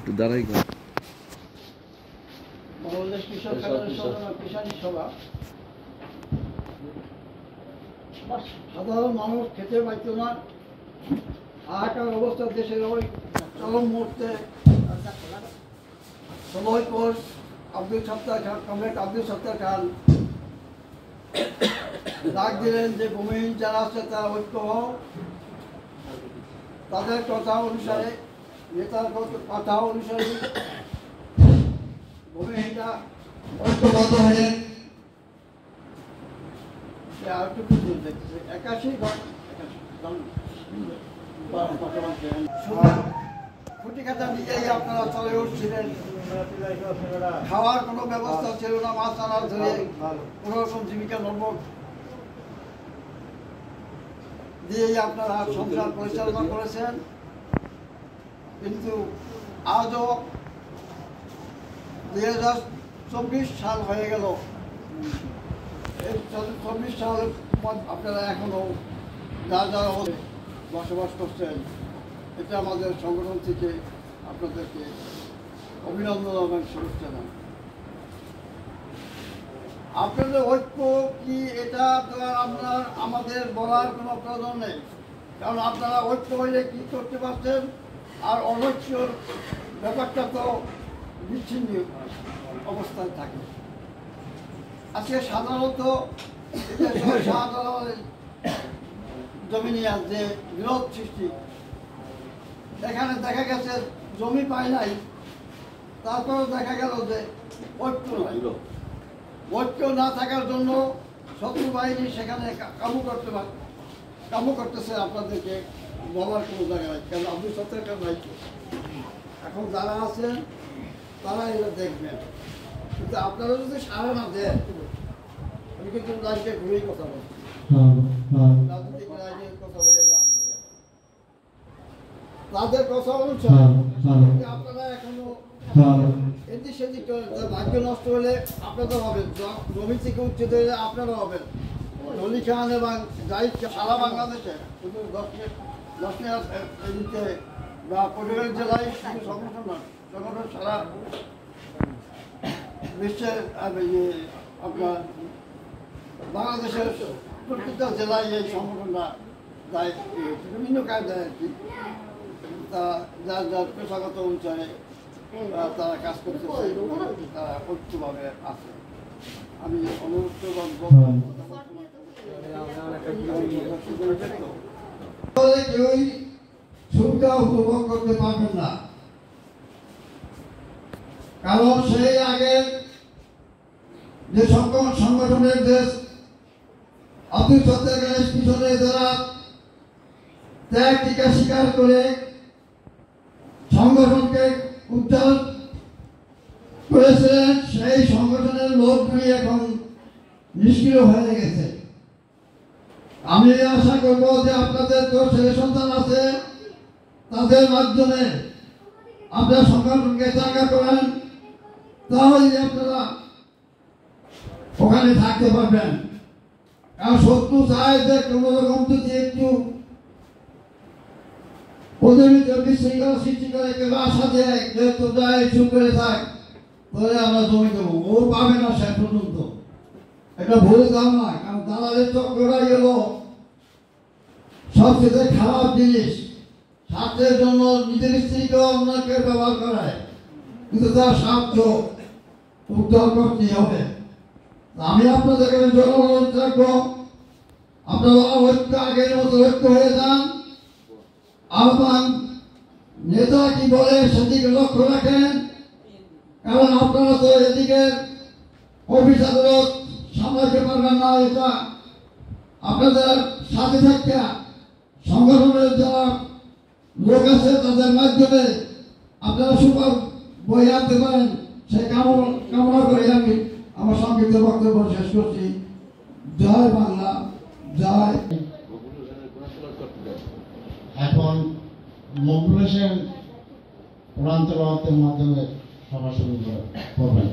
একটু দাঁড়াই গো। বাংলাদেশ কৃষক ফেডারেশন কিষাণ সভা সাধারণ মানুষ খেতে পাইত না, হাহাকার অবস্থা দেশের ওই চরম মুহূর্তে 16 কোর্স আব্দুল সত্তার খান, কমরেড আব্দুল সত্তার খান ডাক দিলেন যে ভূমিহীন যারা আছে তারা ঐক্য হও। তাদের কথা অনুসারে, নেতার কথা অনুসারে ভূমিহীনরা ঐক্যবদ্ধ হয়ে 81 খুঁটি কাটা দিয়েই আপনারা চলে উঠছিলেন। খাওয়ার কোনো ব্যবস্থা ছিল না, মাছ আনার ধরে কোনো রকম জীবিকা নির্বাহ দিয়েই আপনারা সংসার পরিচালনা করেছেন। কিন্তু আজও 2024 সাল হয়ে গেল, এই 24 সালের আপনারা এখনো যা বসবাস করছেন। এটা আমাদের সংগঠন থেকে আপনাদেরকে অভিনন্দন এবং শুভেচ্ছা জানাই। আপনাদের ঐক্য কি এটা আপনার আমাদের বলার কোনো প্রয়োজন নেই, কারণ আপনারা ঐক্য হইলে কি করতে পারছেন, আর অনৈক্যর ব্যাপারটা তো বিচ্ছিন্ন অবস্থায় থাকে। আজকে সাধারণত জমি নিয়ে যে বিরোধ সৃষ্টি, এখানে দেখা গেছে জমি পায় নাই, তারপরেও দেখা গেল যে ঐক্য নাই। ঐক্য না থাকার জন্য শত্রু বাহিনী সেখানে কামু করতেছে। আপনাদেরকে বলার কোনো জায়গা নাই, কারণ আব্দুল সত্তার খান নাই। এখন যারা আছেন তারা এটা দেখবেন, কিন্তু আপনারা যদি সারা না দেন, আমি কিন্তু লাইনকে ঘুরেই কথা বলছি, রাজনৈতিক লাইনের কথা বলে তাদের কথা অনুসারে আপনারা এখনো এদিক সেদিক ভাগ্য নষ্ট হলে আপনাদের হবেন, জমি থেকে উচ্ছেদ হলে আপনারা হবেন। নলি খান এবং যাই সারা বাংলাদেশে শুধু দক্ষিণে বা পটিগঞ্জ জেলায় শুধু সংগঠন নয়, সংগঠন সারা বিশ্বের আপনার বাংলাদেশের প্রত্যেকটা জেলায় এই সংগঠনটা যায়, বিভিন্ন কায়দায় আর কি। তা যার যার পেশাগত অনুসারে তারা কাজ করতেছে, তারা ঐক্যভাবে আছে। আমি অনুরোধ কেউই সুবিধা উপভোগ করতে পারবেন না, কারণ সেই আগে যে সংগঠনের দেশ আব্দুল সত্তার খানের পিছনে যারা ত্যাগ টিকা স্বীকার করে সংগঠনকে উদ্ধার করেছিলেন, সেই সংগঠনের লোকগুলি এখন নিষ্ক্রিয় হয়ে গেছে। আমি আশা করব যে আপনাদের তো ছেলে সন্তান আছে, তাদের মাধ্যমে আপনারা সংগঠনকে চাঙ্গা করেন, তাহলে আপনারা ওখানে থাকতে পারবেন। কারণ শত্রু চায় যে কোনো রকম যদি একটু ওদের ভিতরে বিশৃঙ্খলা সৃষ্টি করে, কেউ আশা দেয় যে তোমরা চুপ করে থাক, তাহলে আমরা জমি দেবো, ও পাবে না শেষ পর্যন্ত। এটা ভুল ধারণা, কারণ দালালের চক্রটা গেল সবচেয়ে খারাপ জিনিস। স্বার্থের জন্য নিজের স্ত্রীকে অন্যকে ব্যবহার করায়, কিন্তু তার স্বার্থ উদ্ধার করতেই হবে। আমি আপনাদের কাছে জনগণ রাখবো, আপনারা ঐক্য আগের মতো ঐক্য হয়ে যান। আহ্বান নেতা কি বলে সেদিকে লক্ষ্য রাখেন, কারণ আপনারা তো এদিকে অফিস আদালত সামলাতে পারবেন না। এটা আপনাদের সাথে থাকা সংগঠনের যারা লোক আছে তাদের মাধ্যমে আপনারা সুপার বই আনতে পারেন, সেই কামনা করে আমি আমার সংক্ষিপ্ত বক্তব্য শেষ করছি। জয় বাংলা, জয়। এখন মকবুল হোসেন কোরআন তেলাওয়াতের মাধ্যমে সভা শুরু করবেন।